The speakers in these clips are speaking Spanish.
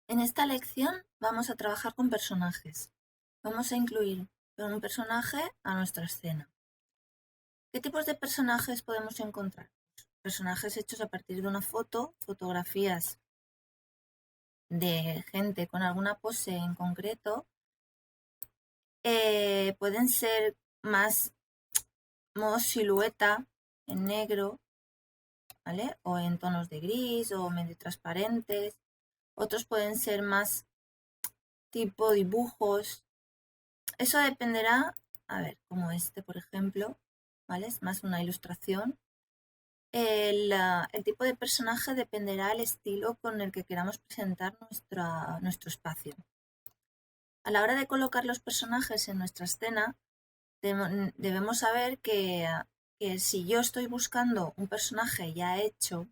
En esta lección vamos a trabajar con personajes. Vamos a incluir un personaje a nuestra escena. ¿Qué tipos de personajes podemos encontrar? Personajes hechos a partir de una foto, fotografías de gente con alguna pose en concreto. Pueden ser más modo silueta, en negro, ¿vale? O en tonos de gris o medio transparentes. Otros pueden ser más tipo dibujos. Eso dependerá, a ver, como este, por ejemplo, ¿vale? Es más una ilustración. El tipo de personaje dependerá del estilo con el que queramos presentar nuestro espacio. A la hora de colocar los personajes en nuestra escena, debemos saber que si yo estoy buscando un personaje ya hecho,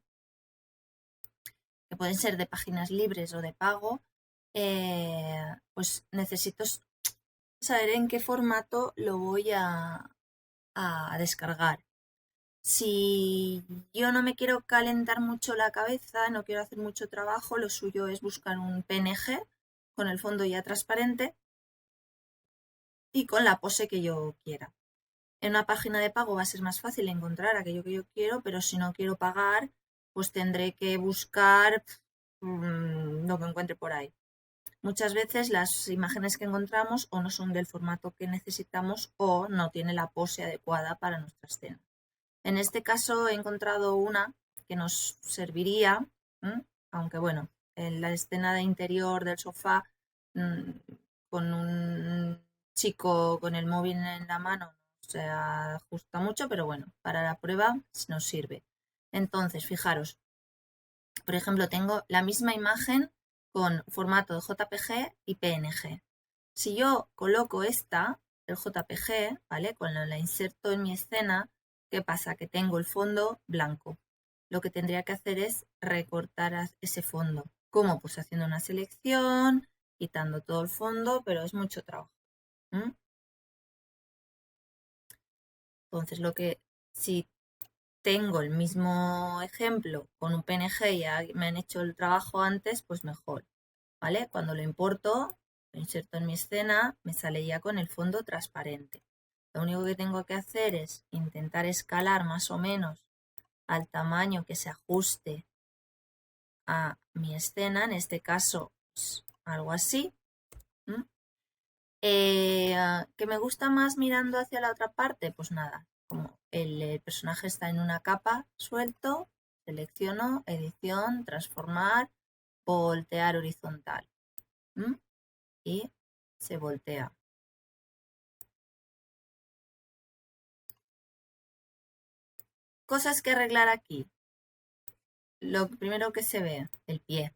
que pueden ser de páginas libres o de pago, pues necesito saber en qué formato lo voy a descargar. Si yo no me quiero calentar mucho la cabeza, no quiero hacer mucho trabajo, lo suyo es buscar un PNG con el fondo ya transparente y con la pose que yo quiera. En una página de pago va a ser más fácil encontrar aquello que yo quiero, pero si no quiero pagar, pues tendré que buscar lo que encuentre por ahí. Muchas veces las imágenes que encontramos o no son del formato que necesitamos o no tiene la pose adecuada para nuestra escena. En este caso he encontrado una que nos serviría, aunque bueno, en la escena de interior del sofá mm, con un chico con el móvil en la mano no se ajusta mucho, pero bueno, para la prueba nos sirve. Entonces, fijaros, por ejemplo, tengo la misma imagen con formato de JPG y PNG. Si yo coloco esta, el JPG, ¿vale? Cuando la inserto en mi escena, ¿qué pasa? Que tengo el fondo blanco. Lo que tendría que hacer es recortar ese fondo. ¿Cómo? Pues haciendo una selección, quitando todo el fondo, pero es mucho trabajo. Entonces, si tengo el mismo ejemplo con un PNG y ya me han hecho el trabajo antes, pues mejor, ¿vale? Cuando lo importo, lo inserto en mi escena, me sale ya con el fondo transparente. Lo único que tengo que hacer es intentar escalar más o menos al tamaño que se ajuste a mi escena, en este caso, pues, algo así. ¿Que me gusta más mirando hacia la otra parte? Pues nada, como el personaje está en una capa suelto, selecciono, edición, transformar, voltear horizontal. Y se voltea. Cosas que arreglar aquí. Lo primero que se ve, el pie,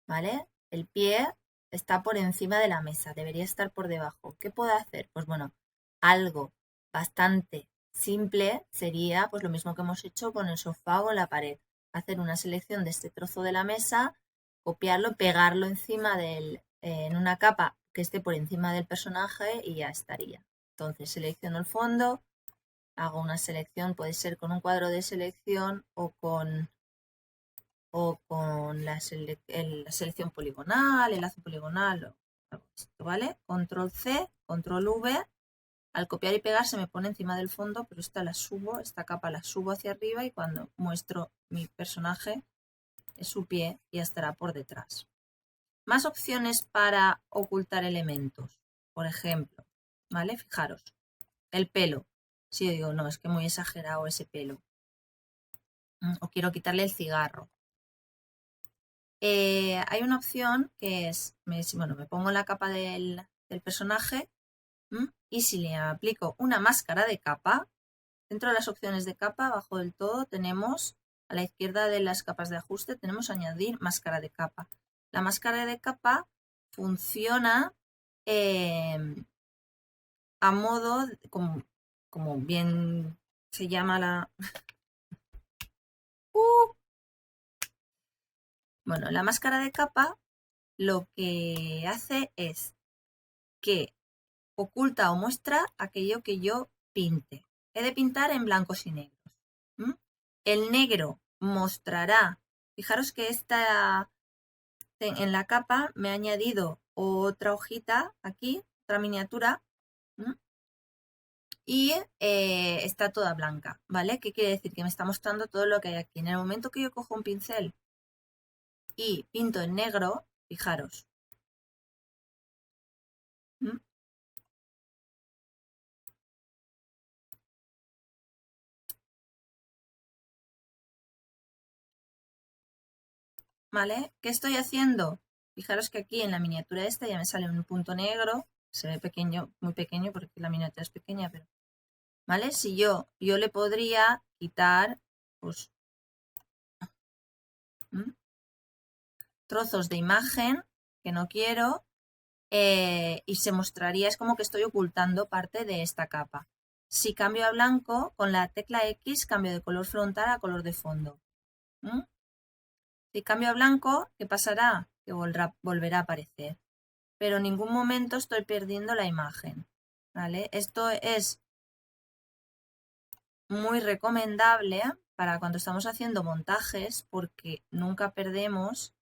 ¿vale? El pie está por encima de la mesa, debería estar por debajo. ¿Qué puedo hacer? Pues bueno, algo bastante simple sería pues lo mismo que hemos hecho con el sofá o la pared. Hacer una selección de este trozo de la mesa, copiarlo, pegarlo encima en una capa que esté por encima del personaje y ya estaría. Entonces selecciono el fondo, hago una selección, puede ser con un cuadro de selección o con la selección poligonal, enlace poligonal, o algo esto, ¿vale? Control C, control V. Al copiar y pegar se me pone encima del fondo, pero esta capa la subo hacia arriba y cuando muestro mi personaje, su pie ya estará por detrás. Más opciones para ocultar elementos. Por ejemplo, ¿vale? Fijaros, el pelo. Si yo digo, no, es que muy exagerado ese pelo. O quiero quitarle el cigarro. Hay una opción que es, bueno, me pongo la capa del personaje y si le aplico una máscara de capa, dentro de las opciones de capa, abajo del todo, tenemos a la izquierda de las capas de ajuste, tenemos añadir máscara de capa. La máscara de capa funciona a modo, como bien se llama Bueno, la máscara de capa lo que hace es que oculta o muestra aquello que yo pinte. He de pintar en blancos y negros. El negro mostrará, fijaros que en la capa me he añadido otra hojita aquí, otra miniatura, y está toda blanca, ¿vale? ¿Qué quiere decir? Que me está mostrando todo lo que hay aquí. En el momento que yo cojo un pincel y pinto en negro, fijaros. ¿Vale? ¿Qué estoy haciendo? Fijaros que aquí en la miniatura esta ya me sale un punto negro, se ve pequeño, muy pequeño porque la miniatura es pequeña, pero ¿vale? Si yo le podría quitar pues, trozos de imagen que no quiero y se mostraría, es como que estoy ocultando parte de esta capa. Si cambio a blanco, con la tecla X cambio de color frontal a color de fondo. Si cambio a blanco, ¿qué pasará? Que volverá a aparecer. Pero en ningún momento estoy perdiendo la imagen. ¿Vale? Esto es muy recomendable para cuando estamos haciendo montajes porque nunca perdemos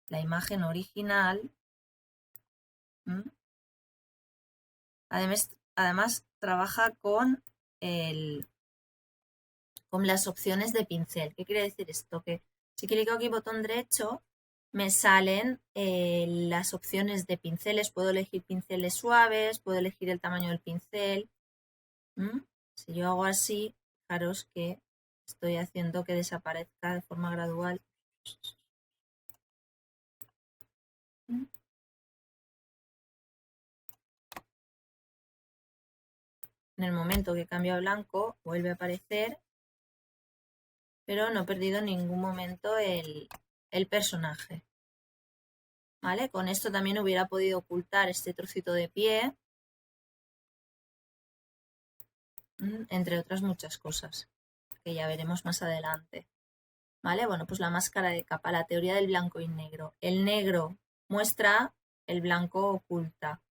la imagen original. Además trabaja con las opciones de pincel. ¿Qué quiere decir esto? Que si clico aquí botón derecho, me salen las opciones de pinceles. Puedo elegir pinceles suaves, puedo elegir el tamaño del pincel. Si yo hago así, fijaros que estoy haciendo que desaparezca de forma gradual. En el momento que cambio a blanco, vuelve a aparecer, pero no he perdido en ningún momento el personaje. ¿Vale? Con esto también hubiera podido ocultar este trocito de pie, entre otras muchas cosas, que ya veremos más adelante. ¿Vale? Bueno, pues la máscara de capa, la teoría del blanco y negro. El negro muestra, el blanco oculta,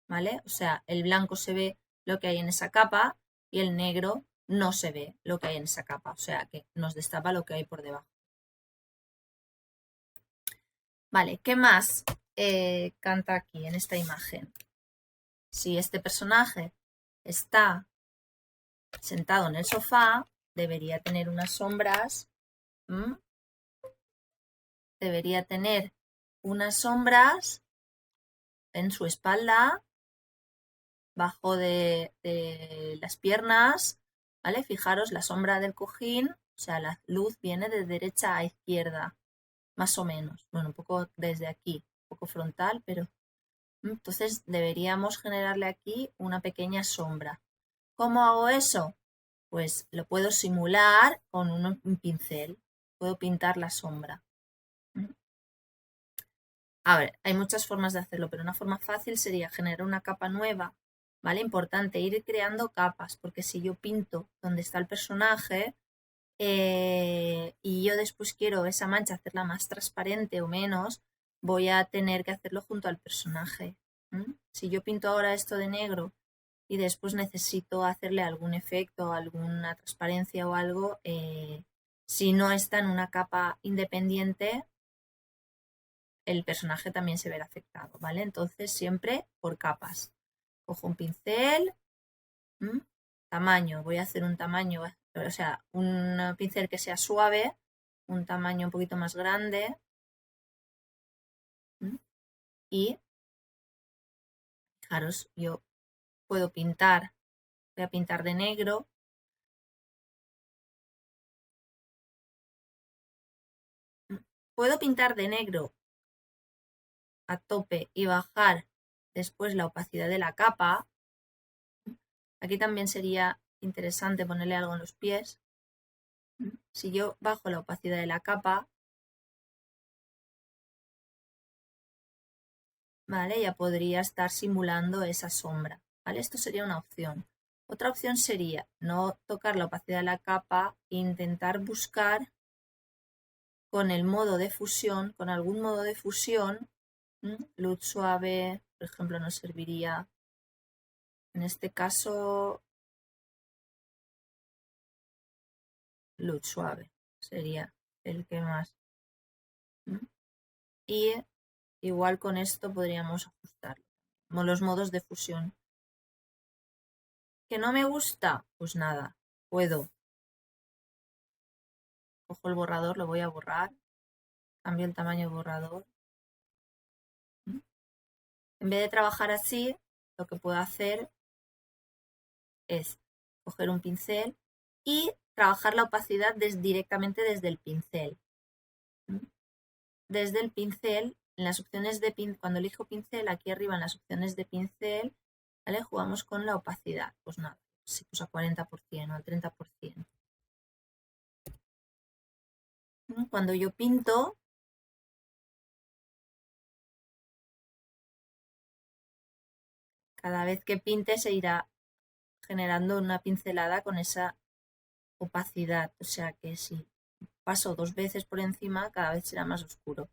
¿vale? O sea, el blanco se ve lo que hay en esa capa y el negro no se ve lo que hay en esa capa, o sea, que nos destapa lo que hay por debajo. Vale, ¿qué más canta aquí en esta imagen? Si este personaje está sentado en el sofá, debería tener unas sombras. Debería tener unas sombras en su espalda, bajo de las piernas, ¿vale? Fijaros la sombra del cojín, o sea, la luz viene de derecha a izquierda, más o menos. Bueno, un poco desde aquí, un poco frontal, pero entonces deberíamos generarle aquí una pequeña sombra. ¿Cómo hago eso? Pues lo puedo simular con un pincel. Puedo pintar la sombra. A ver, hay muchas formas de hacerlo, pero una forma fácil sería generar una capa nueva, ¿vale? Importante, ir creando capas, porque si yo pinto donde está el personaje y yo después quiero esa mancha hacerla más transparente o menos, voy a tener que hacerlo junto al personaje. Si yo pinto ahora esto de negro y después necesito hacerle algún efecto, alguna transparencia o algo, si no está en una capa independiente, el personaje también se verá afectado, ¿vale? Entonces siempre por capas. Cojo un pincel, tamaño, voy a hacer un tamaño, o sea, un pincel que sea suave, un tamaño un poquito más grande y fijaros, yo puedo pintar, voy a pintar de negro. Puedo pintar de negro a tope y bajar después la opacidad de la capa. Aquí también sería interesante ponerle algo en los pies. Si yo bajo la opacidad de la capa, ¿vale? Ya podría estar simulando esa sombra, ¿vale? Esto sería una opción. Otra opción sería no tocar la opacidad de la capa e intentar buscar con el modo de fusión, con algún modo de fusión, luz suave, por ejemplo, nos serviría, en este caso, luz suave, sería el que más. Y Igual con esto podríamos ajustarlo. Como los modos de fusión. ¿Que no me gusta? Pues nada, puedo. Cojo el borrador, lo voy a borrar. Cambio el tamaño del borrador. En vez de trabajar así, lo que puedo hacer es coger un pincel y trabajar la opacidad directamente desde el pincel. Desde el pincel, en las opciones de pincel, cuando elijo pincel, aquí arriba en las opciones de pincel, ¿vale? Jugamos con la opacidad. Pues nada, si pues a 40% o al 30%. Cuando yo pinto, cada vez que pinte se irá generando una pincelada con esa opacidad. O sea que si paso 2 veces por encima, cada vez será más oscuro.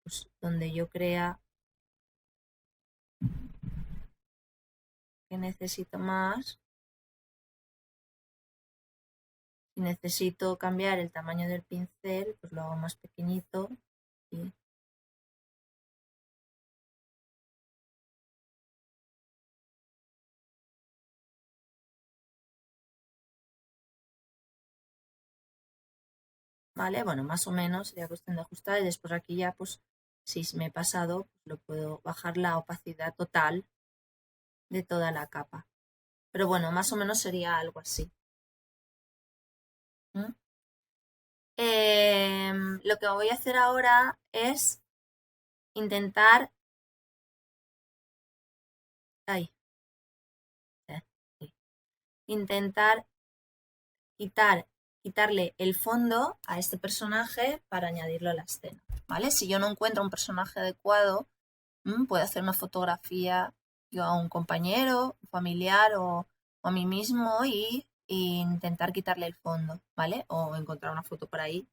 Pues donde yo crea que necesito más, si necesito cambiar el tamaño del pincel, pues lo hago más pequeñito y ¿vale? Bueno, más o menos sería cuestión de ajustar y después aquí ya, pues, si me he pasado, pues lo puedo bajar la opacidad total de toda la capa. Pero bueno, más o menos sería algo así. ¿Mm? Lo que voy a hacer ahora es intentar... Ay, sí. Intentar quitarle el fondo a este personaje para añadirlo a la escena, ¿vale? Si yo no encuentro un personaje adecuado, puedo hacer una fotografía yo a un compañero, un familiar o a mí mismo y intentar quitarle el fondo, ¿vale? O encontrar una foto por ahí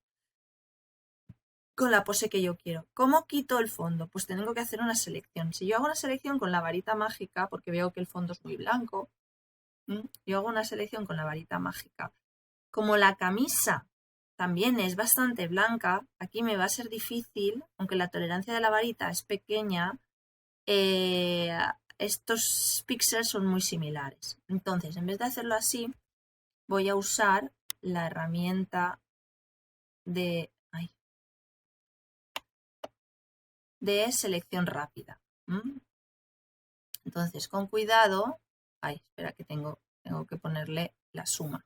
con la pose que yo quiero. ¿Cómo quito el fondo? Pues tengo que hacer una selección. Si yo hago una selección con la varita mágica, porque veo que el fondo es muy blanco, yo hago una selección con la varita mágica. Como la camisa también es bastante blanca, aquí me va a ser difícil, aunque la tolerancia de la varita es pequeña, estos píxeles son muy similares. Entonces, en vez de hacerlo así, voy a usar la herramienta de, de selección rápida. Entonces, con cuidado, espera que tengo que ponerle la suma.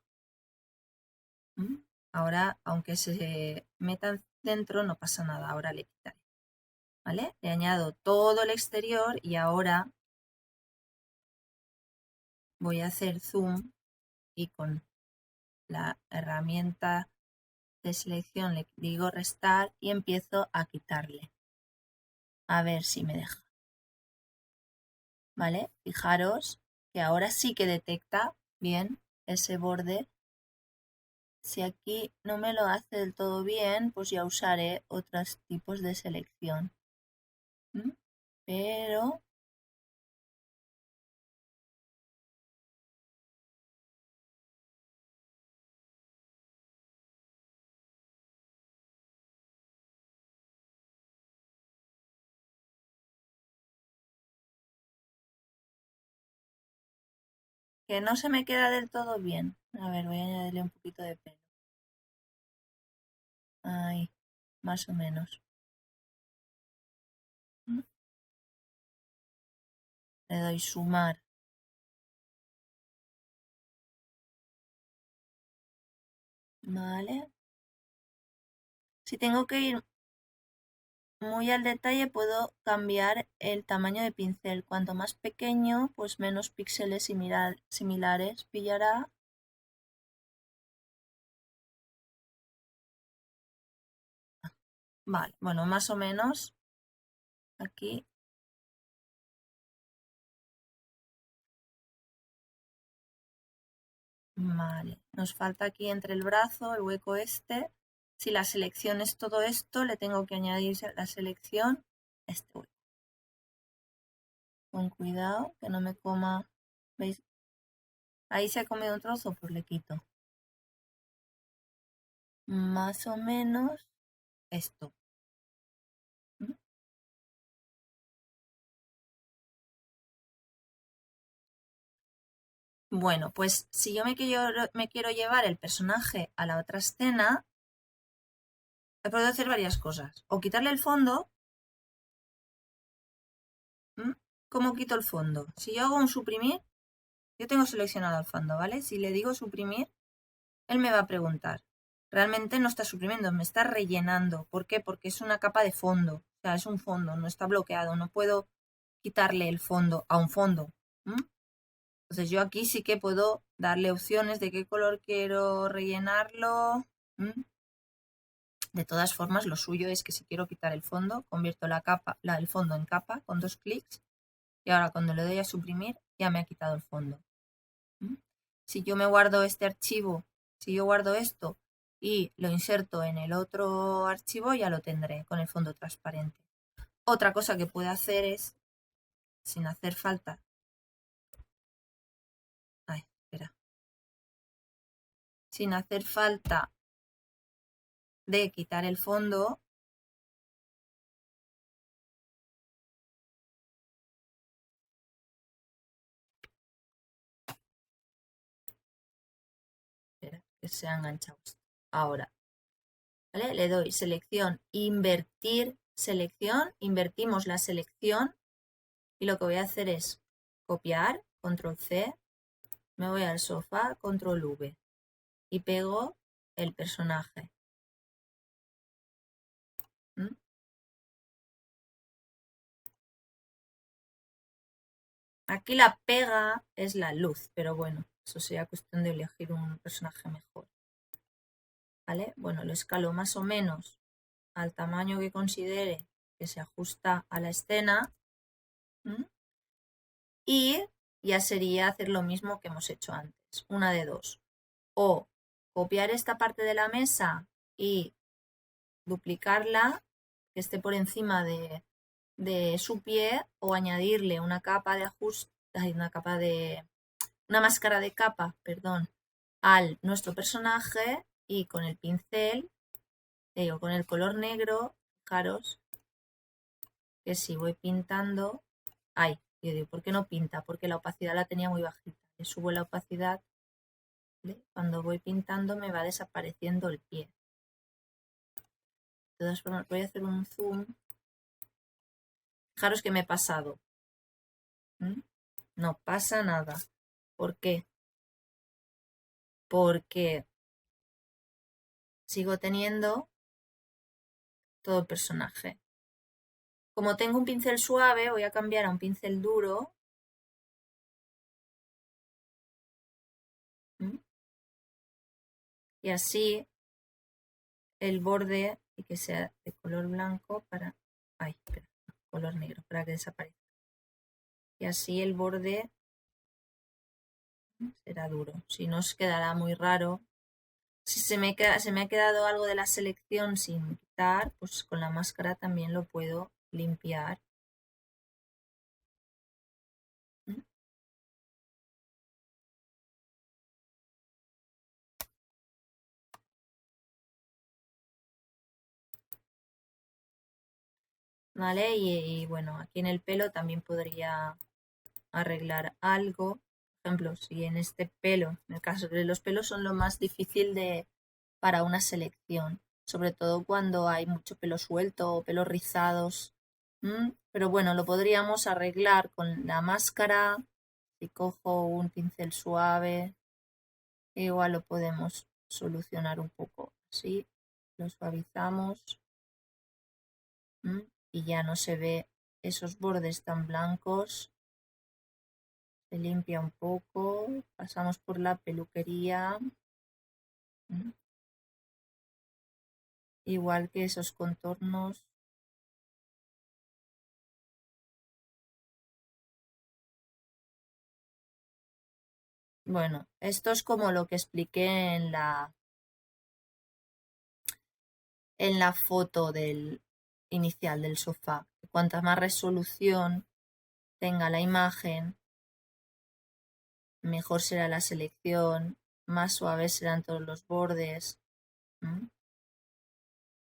Ahora, aunque se metan dentro, no pasa nada, ahora le quitaré. ¿Vale? Le añado todo el exterior y ahora voy a hacer zoom y con la herramienta de selección le digo restar y empiezo a quitarle. A ver si me deja. ¿Vale? Fijaros que ahora sí que detecta bien ese borde. Si aquí no me lo hace del todo bien, pues ya usaré otros tipos de selección. Pero que no se me queda del todo bien. A ver, voy a añadirle un poquito de pelo. Ahí, más o menos. Le doy sumar. Vale. Si tengo que ir muy al detalle, puedo cambiar el tamaño de pincel. Cuanto más pequeño, pues menos píxeles similares pillará. Vale, bueno, más o menos aquí. Vale, nos falta aquí entre el brazo, el hueco este. Si la selección es todo esto, le tengo que añadir la selección este hueco. Con cuidado, que no me coma. ¿Veis? Ahí se ha comido un trozo, pues le quito. Más o menos esto. Bueno, pues si yo me quiero llevar el personaje a la otra escena, puedo hacer varias cosas. O quitarle el fondo. ¿Cómo quito el fondo? Si yo hago un suprimir, yo tengo seleccionado el fondo, ¿vale? Si le digo suprimir, él me va a preguntar. Realmente no está suprimiendo, me está rellenando. ¿Por qué? Porque es una capa de fondo. O sea, es un fondo, no está bloqueado. No puedo quitarle el fondo a un fondo. Entonces yo aquí sí que puedo darle opciones de qué color quiero rellenarlo. De todas formas, lo suyo es que si quiero quitar el fondo, convierto el fondo en capa con 2 clics. Y ahora cuando le doy a suprimir, ya me ha quitado el fondo. Si yo me guardo este archivo, si yo guardo esto y lo inserto en el otro archivo, ya lo tendré con el fondo transparente. Otra cosa que puedo hacer es, sin hacer falta, sin hacer falta de quitar el fondo, espera, que se ha enganchado esto. Ahora, ¿vale? Le doy selección, invertir selección, invertimos la selección y lo que voy a hacer es copiar, control C, me voy al sofá, control V y pego el personaje. Aquí la pega es la luz, pero bueno, eso sería cuestión de elegir un personaje mejor. ¿Vale? Bueno, lo escalo más o menos al tamaño que considere que se ajusta a la escena. Y ya sería hacer lo mismo que hemos hecho antes, una de dos. O copiar esta parte de la mesa y duplicarla, que esté por encima de su pie, o añadirle una capa de ajuste, una máscara de capa, perdón, al nuestro personaje y con el pincel, o con el color negro, fijaros que si voy pintando, yo digo, ¿por qué no pinta? Porque la opacidad la tenía muy bajita. Le subo la opacidad, ¿vale? Cuando voy pintando me va desapareciendo el pie. De todas formas, voy a hacer un zoom. Fijaros que me he pasado. No pasa nada. ¿Por qué? Porque sigo teniendo todo el personaje. Como tengo un pincel suave, voy a cambiar a un pincel duro. Y así el borde, y que sea de color blanco para... color negro, para que desaparezca. Y así el borde será duro. Si no, os quedará muy raro. Si se me ha quedado algo de la selección sin quitar, pues con la máscara también lo puedo limpiar. ¿Vale? Y bueno, aquí en el pelo también podría arreglar algo. Por ejemplo, si en este pelo, en el caso de los pelos son lo más difícil para una selección, sobre todo cuando hay mucho pelo suelto o pelos rizados. Pero bueno, lo podríamos arreglar con la máscara. Si cojo un pincel suave, igual lo podemos solucionar un poco. Así lo suavizamos y ya no se ve esos bordes tan blancos. Se limpia un poco, pasamos por la peluquería. Igual que esos contornos. Bueno, esto es como lo que expliqué en la foto inicial del sofá. Cuanta más resolución tenga la imagen, mejor será la selección, más suaves serán todos los bordes.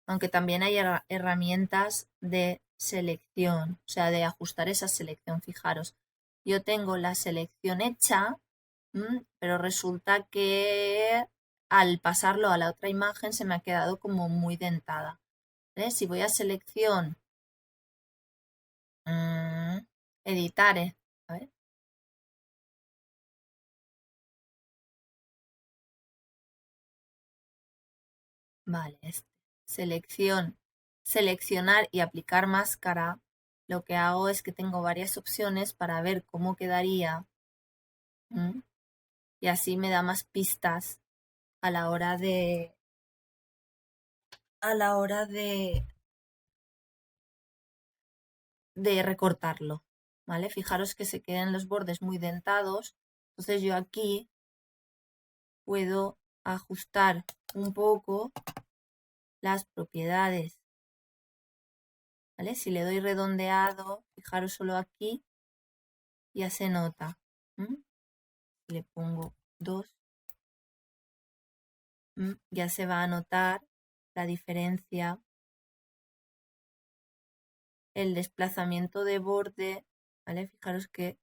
Aunque también hay herramientas de selección, o sea, de ajustar esa selección. Fijaros, yo tengo la selección hecha, Pero resulta que al pasarlo a la otra imagen se me ha quedado como muy dentada. ¿Vale? Si voy a selección, editar, a ver, vale, selección, seleccionar y aplicar máscara. Lo que hago es que tengo varias opciones para ver cómo quedaría. Y así me da más pistas a la hora de a la hora de recortarlo, ¿vale? Fijaros que se quedan los bordes muy dentados, entonces yo aquí puedo ajustar un poco las propiedades, ¿vale? Si le doy redondeado, fijaros solo aquí, ya se nota. Le pongo 2, ya se va a notar la diferencia, el desplazamiento de borde, ¿vale? Fijaros que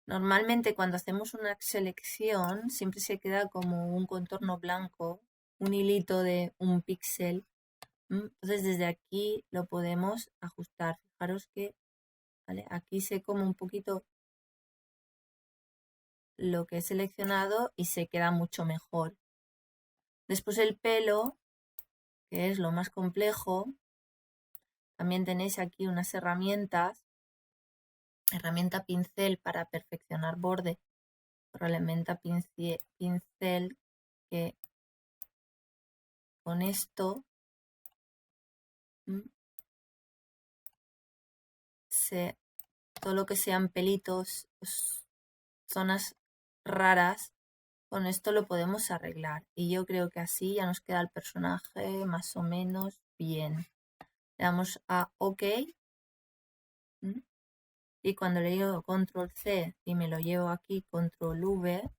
normalmente cuando hacemos una selección siempre se queda como un contorno blanco, un hilito de un píxel. Entonces desde aquí lo podemos ajustar. Fijaros que, ¿vale? Aquí sé como un poquito lo que he seleccionado y se queda mucho mejor. Después el pelo, que es lo más complejo, también tenéis aquí unas herramientas. Herramienta pincel para perfeccionar borde. Herramienta pincel que con esto todo lo que sean pelitos, zonas raras, con esto lo podemos arreglar. Y yo creo que así ya nos queda el personaje más o menos bien. Le damos a OK. Y cuando le digo Control C y me lo llevo aquí, Control V,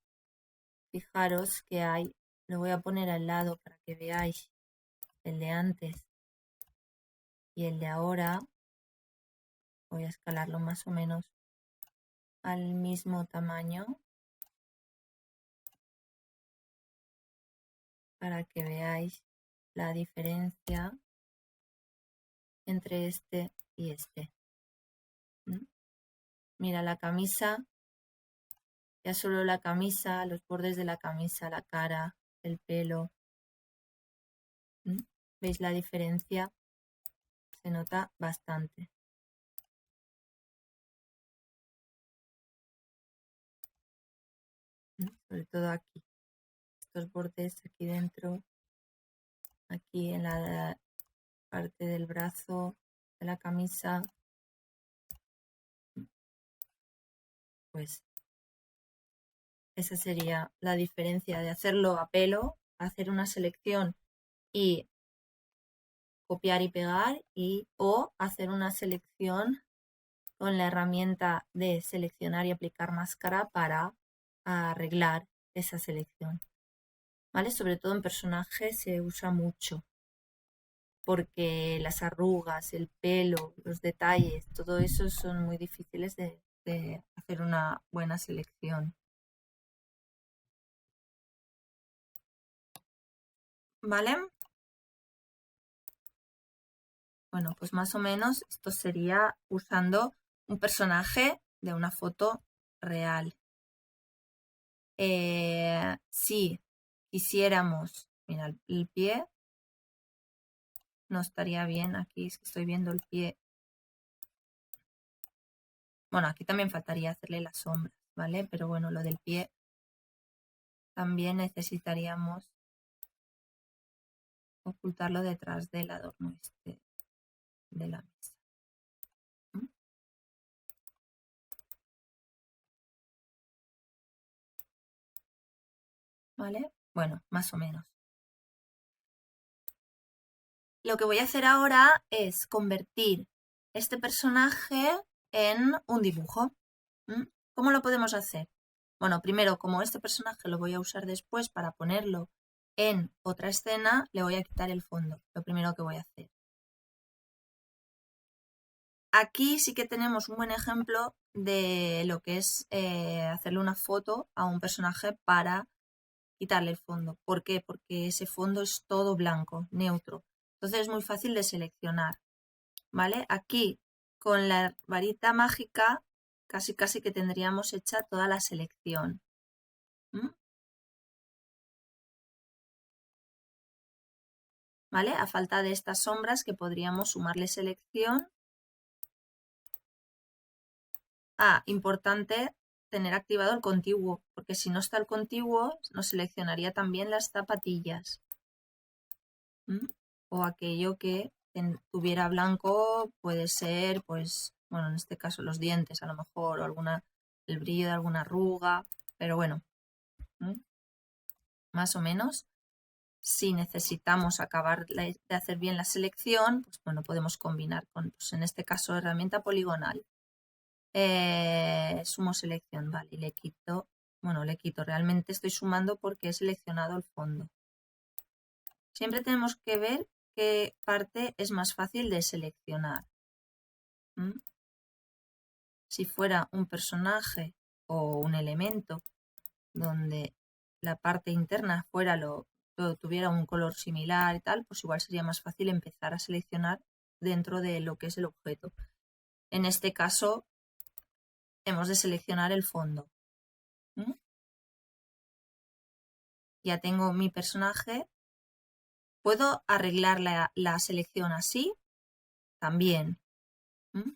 fijaros que hay, lo voy a poner al lado para que veáis el de antes y el de ahora. Voy a escalarlo más o menos al mismo tamaño para que veáis la diferencia entre este y este. Mira la camisa, ya solo la camisa, los bordes de la camisa, la cara, el pelo. ¿Veis la diferencia? Se nota bastante. Sobre todo aquí. Estos bordes aquí dentro, aquí en la parte del brazo de la camisa, pues esa sería la diferencia de hacerlo a pelo, hacer una selección y copiar y pegar, o hacer una selección con la herramienta de seleccionar y aplicar máscara para arreglar esa selección. ¿Vale? Sobre todo en personajes se usa mucho porque las arrugas, el pelo, los detalles, todo eso son muy difíciles de hacer una buena selección. ¿Vale? Bueno, pues más o menos esto sería usando un personaje de una foto real. Si quisiéramos, mira, el pie no estaría bien. Aquí es que estoy viendo el pie. Bueno, aquí también faltaría hacerle las sombras, ¿vale? Pero bueno, lo del pie también necesitaríamos ocultarlo detrás del adorno este de la mesa. ¿Vale? Bueno, más o menos. Lo que voy a hacer ahora es convertir este personaje en un dibujo. ¿Cómo lo podemos hacer? Bueno, primero, como este personaje lo voy a usar después para ponerlo en otra escena, le voy a quitar el fondo. Lo primero que voy a hacer. Aquí sí que tenemos un buen ejemplo de lo que es hacerle una foto a un personaje para quitarle el fondo. ¿Por qué? Porque ese fondo es todo blanco, neutro. Entonces es muy fácil de seleccionar, ¿vale? Aquí con la varita mágica casi que tendríamos hecha toda la selección. ¿Mm? ¿Vale? A falta de estas sombras que podríamos sumarle selección. Ah, importante tener activado el contiguo, porque si no está el contiguo, nos seleccionaría también las zapatillas. ¿Mm? O aquello que tuviera blanco, puede ser, pues, bueno, en este caso los dientes a lo mejor, o el brillo de alguna arruga, pero bueno, ¿Mm? Más o menos. Si necesitamos acabar de hacer bien la selección, pues bueno, podemos combinar con, pues en este caso, herramienta poligonal. Sumo selección, vale, y le quito, realmente estoy sumando porque he seleccionado el fondo. Siempre tenemos que ver qué parte es más fácil de seleccionar. ¿Mm? Si fuera un personaje o un elemento donde la parte interna tuviera un color similar y tal, pues igual sería más fácil empezar a seleccionar dentro de lo que es el objeto. En este caso, hemos de seleccionar el fondo. ¿Mm? Ya tengo mi personaje. ¿Puedo arreglar la selección así? También. ¿Mm?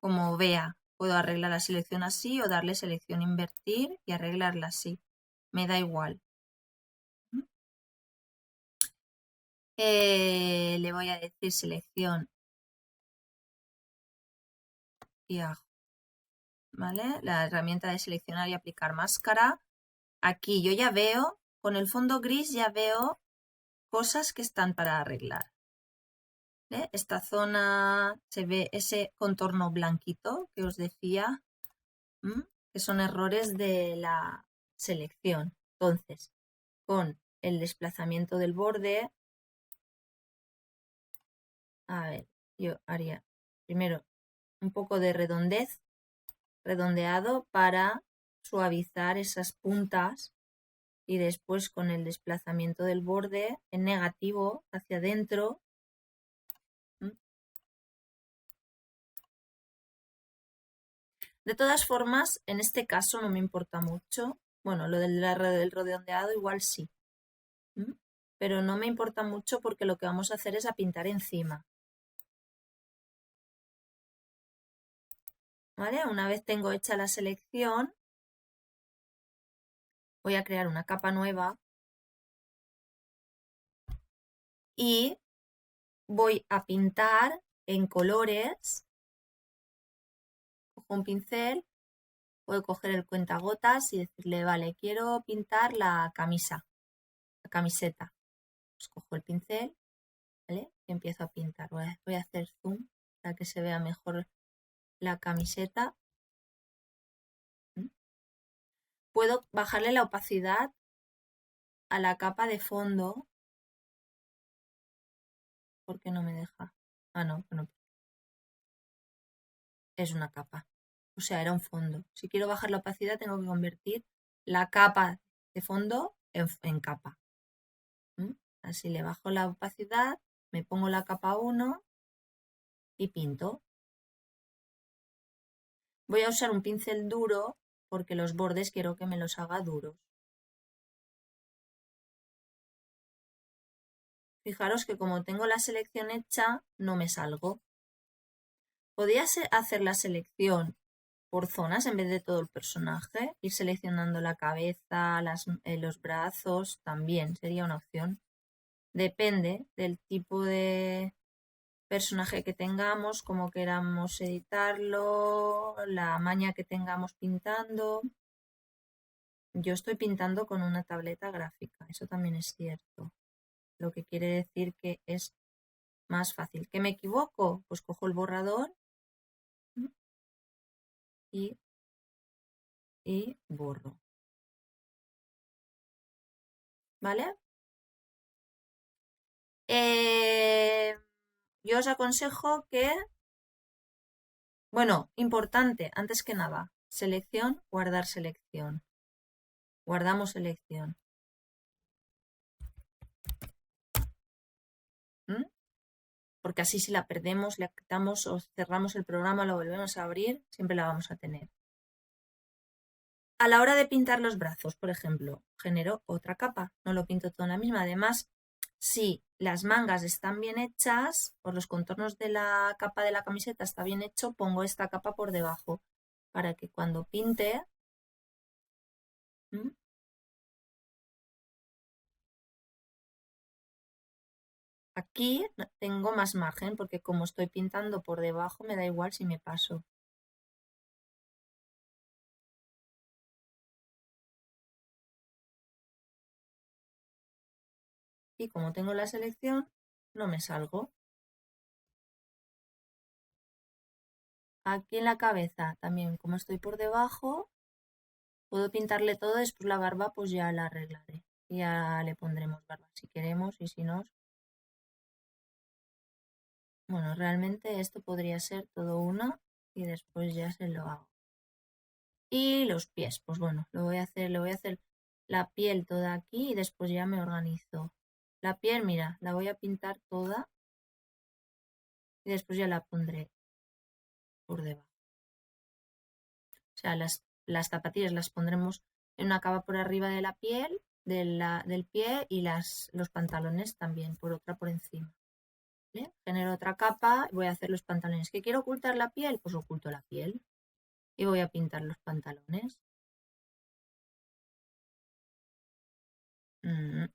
Como vea, puedo arreglar la selección así o darle selección invertir y arreglarla así. Me da igual. ¿Mm? Le voy a decir selección y ¿vale? La herramienta de seleccionar y aplicar máscara. Aquí yo ya veo, con el fondo gris ya veo cosas que están para arreglar. ¿Ve? Esta zona se ve ese contorno blanquito que os decía, que son errores de la selección. Entonces, con el desplazamiento del borde, a ver, yo haría primero un poco de redondeado para suavizar esas puntas y después con el desplazamiento del borde en negativo hacia adentro. De todas formas, en este caso no me importa mucho. Bueno, lo del redondeado igual sí. Pero no me importa mucho porque lo que vamos a hacer es a pintar encima. ¿Vale? Una vez tengo hecha la selección, voy a crear una capa nueva y voy a pintar en colores. Cojo un pincel, puedo coger el cuentagotas y decirle, vale, quiero pintar la camisa, la camiseta. Pues cojo el pincel, ¿vale? Y empiezo a pintar. Voy a hacer zoom para que se vea mejor la camiseta. Puedo bajarle la opacidad a la capa de fondo. ¿Por qué no me deja? Ah, no, bueno, es una capa. O sea, era un fondo. Si quiero bajar la opacidad, tengo que convertir la capa de fondo en capa. Así le bajo la opacidad, me pongo la capa 1 y pinto. Voy a usar un pincel duro porque los bordes quiero que me los haga duros. Fijaros que como tengo la selección hecha, no me salgo. Podría hacer la selección por zonas en vez de todo el personaje, ir seleccionando la cabeza, los brazos, también sería una opción. Depende del tipo de personaje que tengamos, cómo queramos editarlo, la maña que tengamos pintando. Yo estoy pintando con una tableta gráfica, eso también es cierto. Lo que quiere decir que es más fácil. ¿Que me equivoco? Pues cojo el borrador y borro. ¿Vale? Yo os aconsejo que Bueno, importante, antes que nada, selección, guardar selección. Guardamos selección. ¿Mm? Porque así si la perdemos, le quitamos o cerramos el programa, lo volvemos a abrir, siempre la vamos a tener. A la hora de pintar los brazos, por ejemplo, genero otra capa, no lo pinto todo en la misma. Además, si las mangas están bien hechas, o los contornos de la capa de la camiseta está bien hecho, pongo esta capa por debajo para que cuando pinte, ¿m? Aquí tengo más margen porque como estoy pintando por debajo me da igual si me paso. Y como tengo la selección, no me salgo. Aquí en la cabeza también, como estoy por debajo, puedo pintarle todo, después la barba pues ya la arreglaré. Y ya le pondremos barba si queremos y si no. Bueno, realmente esto podría ser todo uno y después ya se lo hago. Y los pies, pues bueno, le voy a hacer la piel toda aquí y después ya me organizo. La piel, mira, la voy a pintar toda y después ya la pondré por debajo. O sea, las zapatillas las pondremos en una capa por arriba de la piel, del pie y los pantalones también por otra por encima. ¿Vale? Genero otra capa, voy a hacer los pantalones. ¿Que quiero ocultar la piel? Pues oculto la piel y voy a pintar los pantalones. Mm.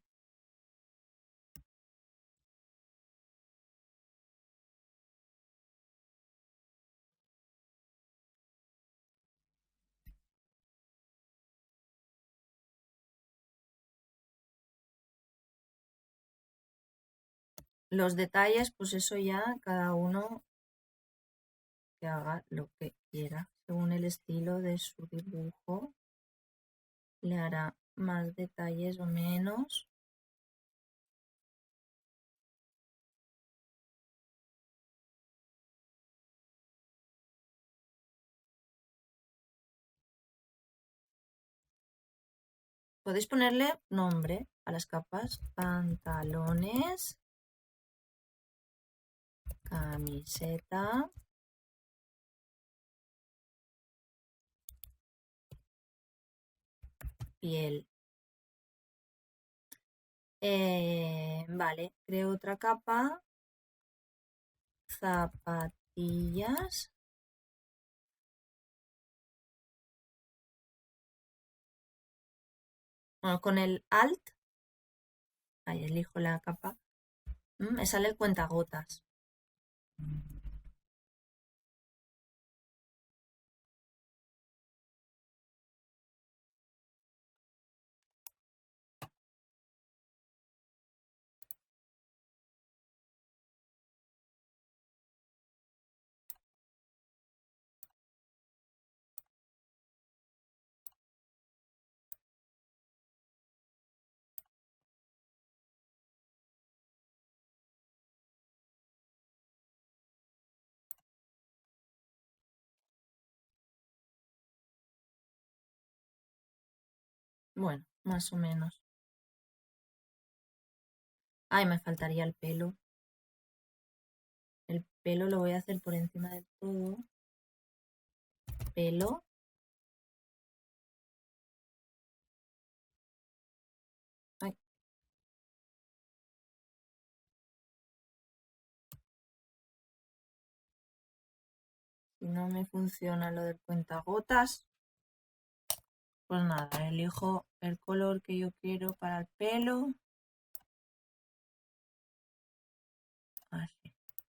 Los detalles, pues eso ya cada uno que haga lo que quiera. Según el estilo de su dibujo, le hará más detalles o menos. Podéis ponerle nombre a las capas. Pantalones, camiseta, piel. Vale, creo otra capa. Zapatillas. Bueno, con el Alt, ahí elijo la capa. Me sale el cuentagotas. Bueno, más o menos. Ay, me faltaría el pelo. El pelo lo voy a hacer por encima del todo. Pelo. Ay, si no me funciona lo del cuentagotas, pues nada, elijo el color que yo quiero para el pelo. Así.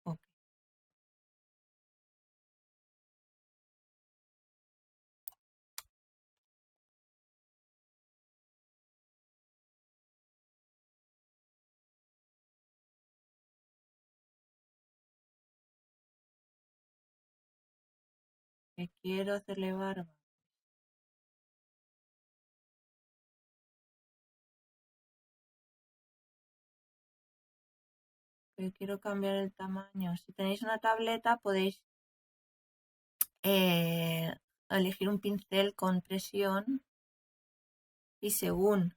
Ok. Que quiero hacerle barba. Que quiero cambiar el tamaño. Si tenéis una tableta podéis eh, elegir un pincel con presión y según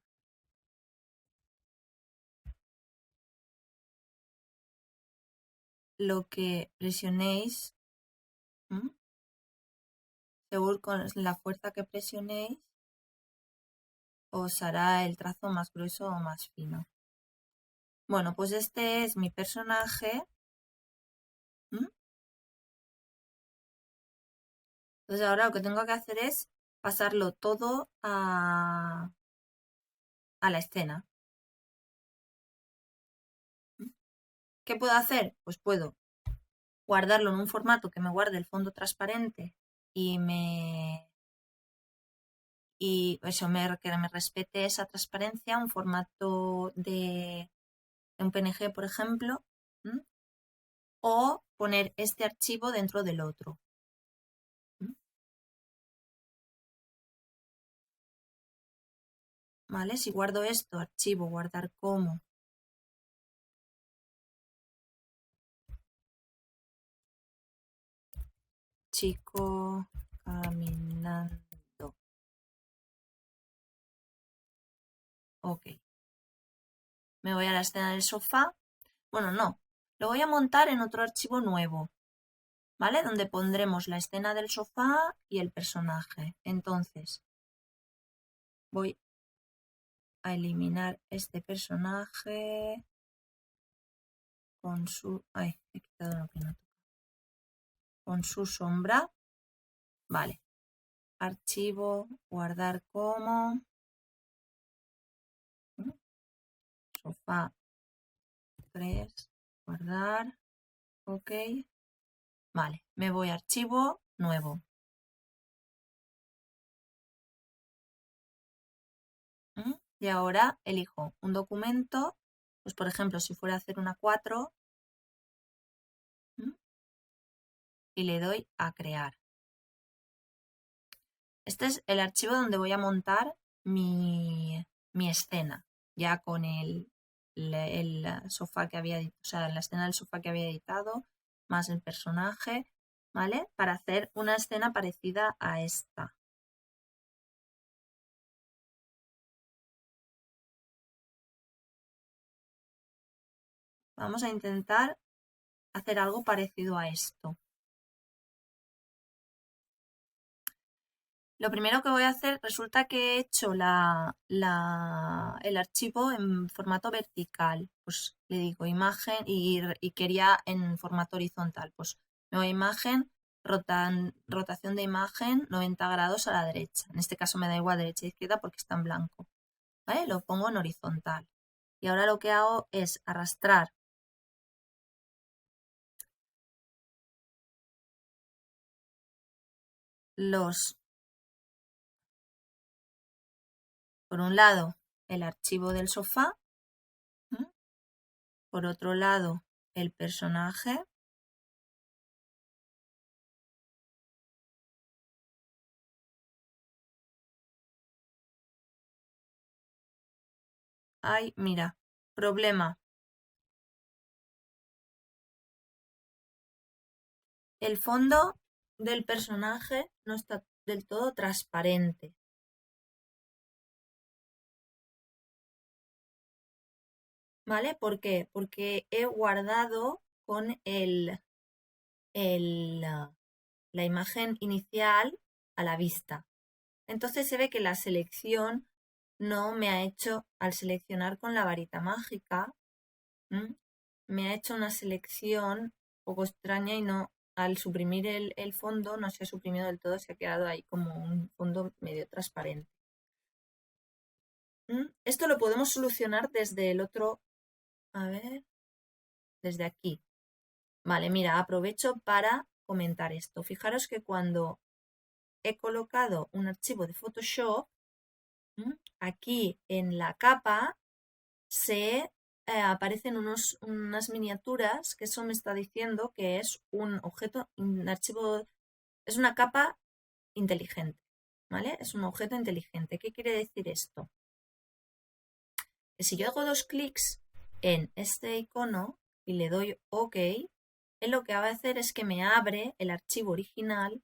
lo que presionéis, según con la fuerza que presionéis, os hará el trazo más grueso o más fino. Bueno, pues este es mi personaje. Entonces ahora lo que tengo que hacer es pasarlo todo a la escena. ¿Qué puedo hacer? Pues puedo guardarlo en un formato que me guarde el fondo transparente y que me respete esa transparencia, un formato de un PNG, por ejemplo, o poner este archivo dentro del otro. ¿Vale? Si guardo esto, archivo, guardar como, chico caminando. Ok. Me voy a la escena del sofá. Bueno, no. Lo voy a montar en otro archivo nuevo, ¿vale? Donde pondremos la escena del sofá y el personaje. Entonces, voy a eliminar este personaje con su... Ay, he quitado lo que no toca. Con su sombra. Vale. Archivo, guardar como... Sofá 3, guardar. Ok. Vale, me voy a archivo nuevo. Y ahora elijo un documento, pues por ejemplo, si fuera a hacer una 4, y le doy a crear. Este es el archivo donde voy a montar mi escena, ya con el sofá que había, o sea, la escena del sofá que había editado, más el personaje, ¿vale? Para hacer una escena parecida a esta. Vamos a intentar hacer algo parecido a esto. Lo primero que voy a hacer, resulta que he hecho el archivo en formato vertical. Pues le digo imagen y quería en formato horizontal. Pues me voy a imagen, rotación de imagen 90 grados a la derecha. En este caso me da igual derecha e izquierda porque está en blanco. ¿Vale? Lo pongo en horizontal. Y ahora lo que hago es arrastrar por un lado, el archivo del sofá, por otro lado, el personaje, ay, mira, problema. El fondo del personaje no está del todo transparente. ¿Vale? ¿Por qué? Porque he guardado con la imagen inicial a la vista. Entonces se ve que la selección no me ha hecho, al seleccionar con la varita mágica, me ha hecho una selección un poco extraña y no, al suprimir el fondo, no se ha suprimido del todo, se ha quedado ahí como un fondo medio transparente. Esto lo podemos solucionar desde el otro, a ver, desde aquí. Vale, mira, aprovecho para comentar esto. Fijaros que cuando he colocado un archivo de Photoshop, aquí en la capa se aparecen unas miniaturas que eso me está diciendo que es un objeto, un archivo, es una capa inteligente, ¿vale? Es un objeto inteligente. ¿Qué quiere decir esto? Que si yo hago 2 clics en este icono y le doy OK, él lo que va a hacer es que me abre el archivo original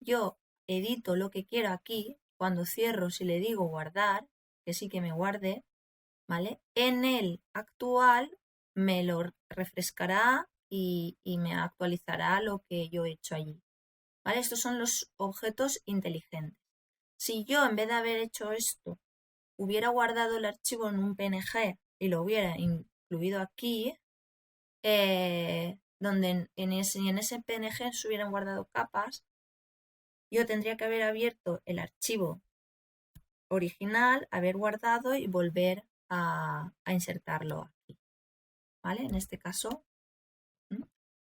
yo edito lo que quiero aquí, cuando cierro, si le digo guardar, que sí que me guarde, ¿vale? En el actual me lo refrescará y me actualizará lo que yo he hecho allí, ¿vale? Estos son los objetos inteligentes. Si yo, en vez de haber hecho esto, hubiera guardado el archivo en un PNG y lo hubiera incluido aquí, donde en ese PNG se hubieran guardado capas, yo tendría que haber abierto el archivo original, haber guardado y volver a insertarlo aquí, ¿vale? En este caso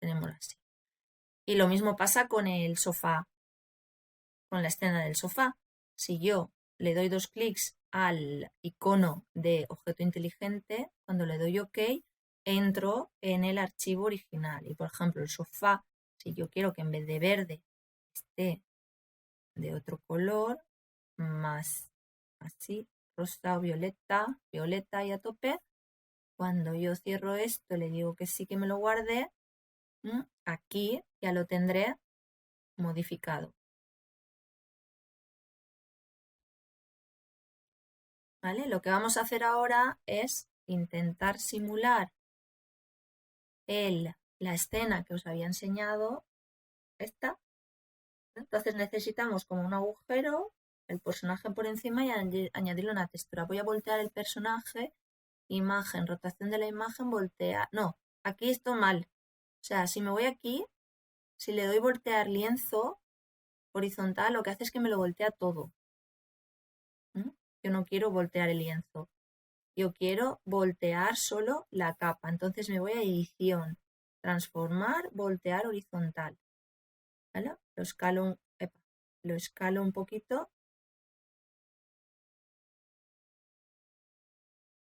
tenemos así. Y lo mismo pasa con el sofá, con la escena del sofá. Si yo le doy 2 clics al icono de objeto inteligente, cuando le doy OK, entro en el archivo original. Y por ejemplo, el sofá, si yo quiero que en vez de verde esté de otro color, más así, rosa o violeta, violeta y a tope, cuando yo cierro esto, le digo que sí que me lo guarde, aquí ya lo tendré modificado. ¿Vale? Lo que vamos a hacer ahora es intentar simular la escena que os había enseñado, esta. Entonces necesitamos como un agujero, el personaje por encima y añadirle una textura. Voy a voltear el personaje, imagen, rotación de la imagen, voltea. No, aquí esto mal. O sea, si me voy aquí, si le doy voltear lienzo horizontal, lo que hace es que me lo voltea todo. Yo no quiero voltear el lienzo. Yo quiero voltear solo la capa. Entonces me voy a edición, transformar, voltear horizontal. ¿Vale? Lo escalo un poquito.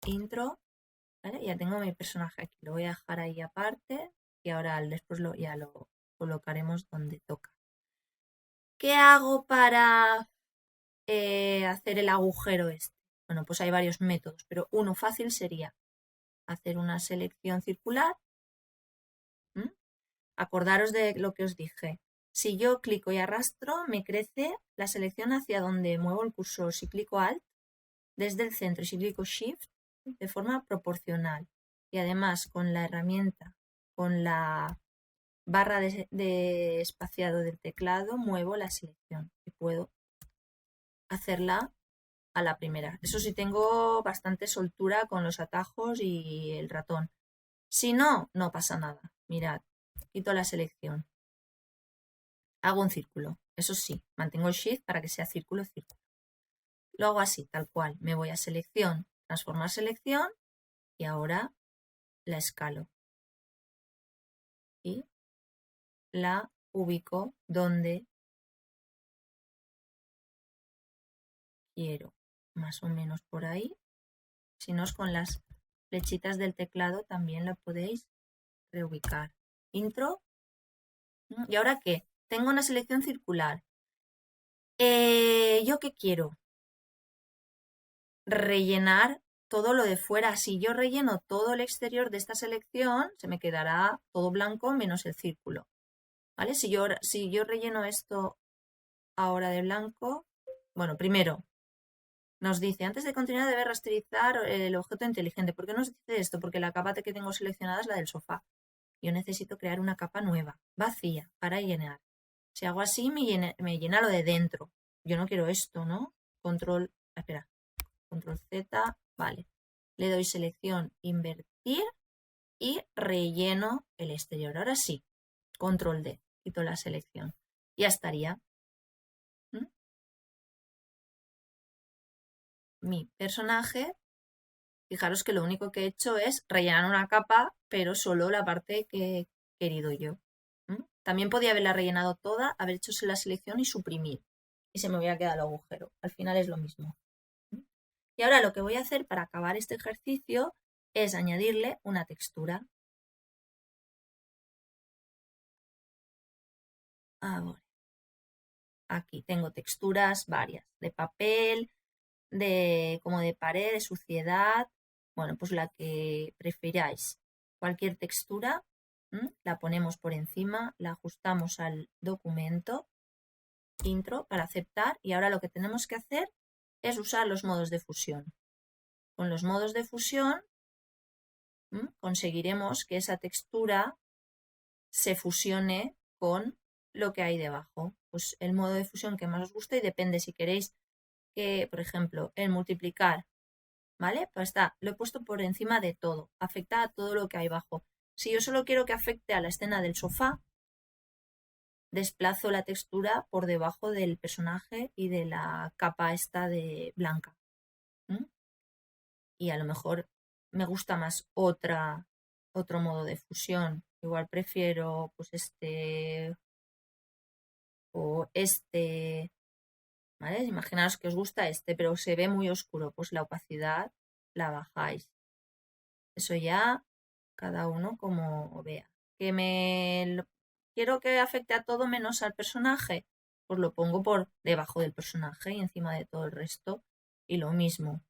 Intro. ¿Vale? Ya tengo mi personaje aquí. Lo voy a dejar ahí aparte y ahora después ya lo colocaremos donde toca. ¿Qué hago para hacer el agujero este? Bueno, pues hay varios métodos, pero uno fácil sería hacer una selección circular. Acordaros de lo que os dije. Si yo clico y arrastro, me crece la selección hacia donde muevo el cursor. Si clico Alt, desde el centro, y si clico Shift, de forma proporcional. Y además, con la herramienta, con la barra de espaciado del teclado, muevo la selección y puedo hacerla a la primera. Eso sí, tengo bastante soltura con los atajos y el ratón. Si no, no pasa nada. Mirad, quito la selección. Hago un círculo. Eso sí, mantengo el Shift para que sea círculo, círculo. Lo hago así, tal cual. Me voy a selección, transformar selección y ahora la escalo. Y la ubico donde quiero. Más o menos por ahí. Si no es con las flechitas del teclado también la podéis reubicar. Intro. ¿Y ahora qué? Tengo una selección circular. ¿Yo qué quiero? Rellenar todo lo de fuera. Si yo relleno todo el exterior de esta selección, se me quedará todo blanco menos el círculo. ¿Vale? Si yo relleno esto ahora de blanco, bueno, primero nos dice, antes de continuar debe rasterizar el objeto inteligente. ¿Por qué nos dice esto? Porque la capa que tengo seleccionada es la del sofá. Yo necesito crear una capa nueva, vacía, para llenar. Si hago así, me llena lo de dentro. Yo no quiero esto, ¿no? Control Z, vale. Le doy selección, invertir y relleno el exterior. Ahora sí, control D, quito la selección. Ya estaría. Mi personaje, fijaros que lo único que he hecho es rellenar una capa, pero solo la parte que he querido yo. También podía haberla rellenado toda, haber hecho la selección y suprimir. Y se me hubiera quedado el agujero. Al final es lo mismo. Y ahora lo que voy a hacer para acabar este ejercicio es añadirle una textura. Ahora, aquí tengo texturas varias, de papel, como de pared, de suciedad, bueno, pues la que prefiráis. Cualquier textura, la ponemos por encima, la ajustamos al documento intro para aceptar, y ahora lo que tenemos que hacer es usar los modos de fusión. Con los modos de fusión conseguiremos que esa textura se fusione con lo que hay debajo. Pues el modo de fusión que más os guste, y depende si queréis que, por ejemplo, el multiplicar, ¿vale? Pues lo he puesto por encima de todo, afecta a todo lo que hay abajo. Si yo solo quiero que afecte a la escena del sofá, desplazo la textura por debajo del personaje y de la capa esta de blanca. Y a lo mejor me gusta más otro modo de fusión. Igual prefiero pues este o este, ¿vale? Imaginaos que os gusta este, pero se ve muy oscuro, pues la opacidad la bajáis. Eso ya cada uno como vea. Quiero que afecte a todo menos al personaje, pues lo pongo por debajo del personaje y encima de todo el resto. Y lo mismo,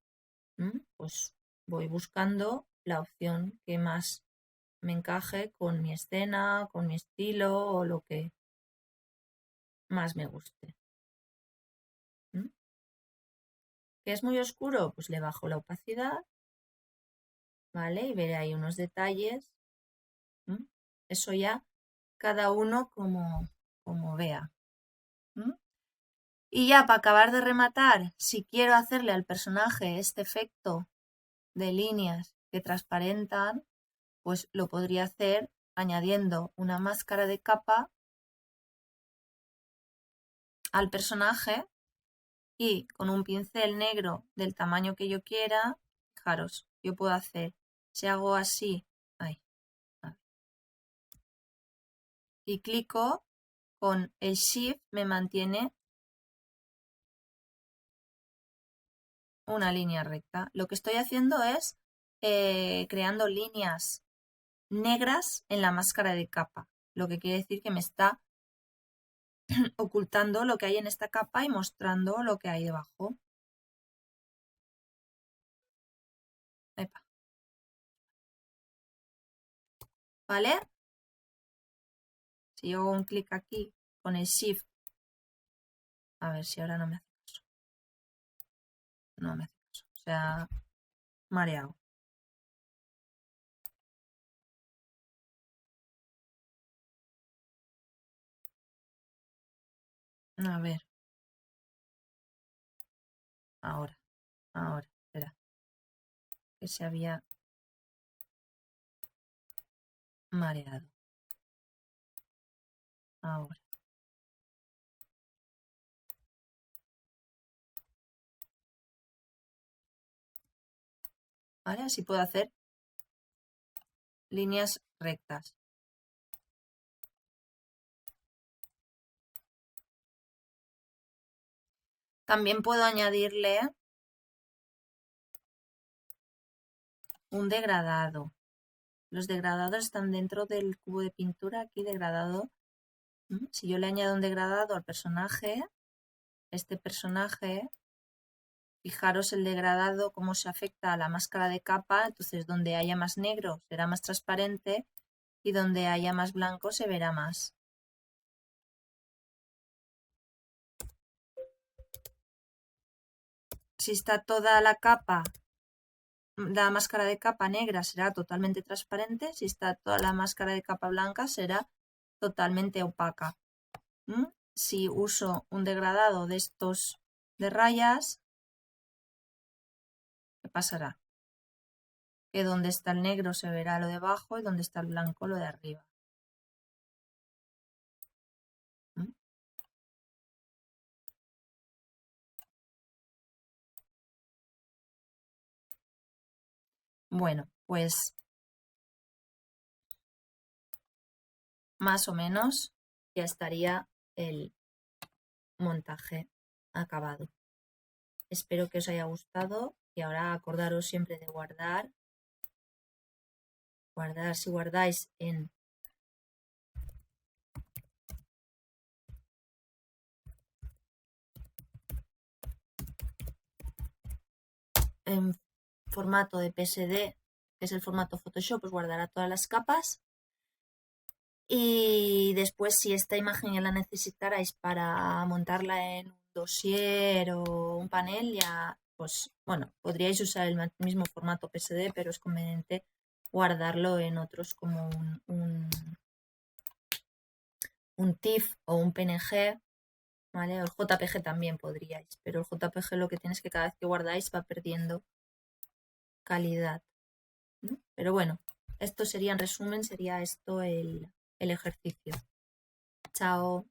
pues voy buscando la opción que más me encaje con mi escena, con mi estilo o lo que más me guste. ¿Que es muy oscuro? Pues le bajo la opacidad, ¿vale? Y veré ahí unos detalles. Eso ya cada uno como vea. Y ya para acabar de rematar, si quiero hacerle al personaje este efecto de líneas que transparentan, pues lo podría hacer añadiendo una máscara de capa al personaje y con un pincel negro del tamaño que yo quiera, fijaros, yo puedo hacer, si hago así, y clico, con el Shift me mantiene una línea recta. Lo que estoy haciendo es creando líneas negras en la máscara de capa, lo que quiere decir que me está ocultando lo que hay en esta capa y mostrando lo que hay debajo. Epa. ¿Vale? Si yo hago un clic aquí con el Shift, a ver si ahora no me hace caso. No me hace caso, o sea, mareado. A ver. Ahora, espera. Que se había mareado. Ahora. ¿Vale? Así puedo hacer líneas rectas. También puedo añadirle un degradado. Los degradados están dentro del cubo de pintura, aquí degradado. Si yo le añado un degradado al personaje, este personaje, fijaros el degradado, cómo se afecta a la máscara de capa, entonces donde haya más negro será más transparente y donde haya más blanco se verá más. Si está toda la capa, la máscara de capa negra será totalmente transparente, si está toda la máscara de capa blanca será totalmente opaca. Si uso un degradado de estos de rayas, ¿qué pasará? Que donde está el negro se verá lo de abajo y donde está el blanco lo de arriba. Bueno, pues más o menos ya estaría el montaje acabado. Espero que os haya gustado y ahora acordaros siempre de guardar. Si guardáis en formato de PSD, que es el formato Photoshop, pues guardará todas las capas. Y Y después, si esta imagen ya la necesitarais para montarla en un dossier o un panel, ya, pues bueno, podríais usar el mismo formato PSD, pero es conveniente guardarlo en otros como un TIFF o un PNG, ¿vale? O el JPG también podríais, pero el JPG lo que tienes es que cada vez que guardáis va perdiendo calidad, ¿no? Pero bueno, esto sería en resumen, sería esto el ejercicio. Chao.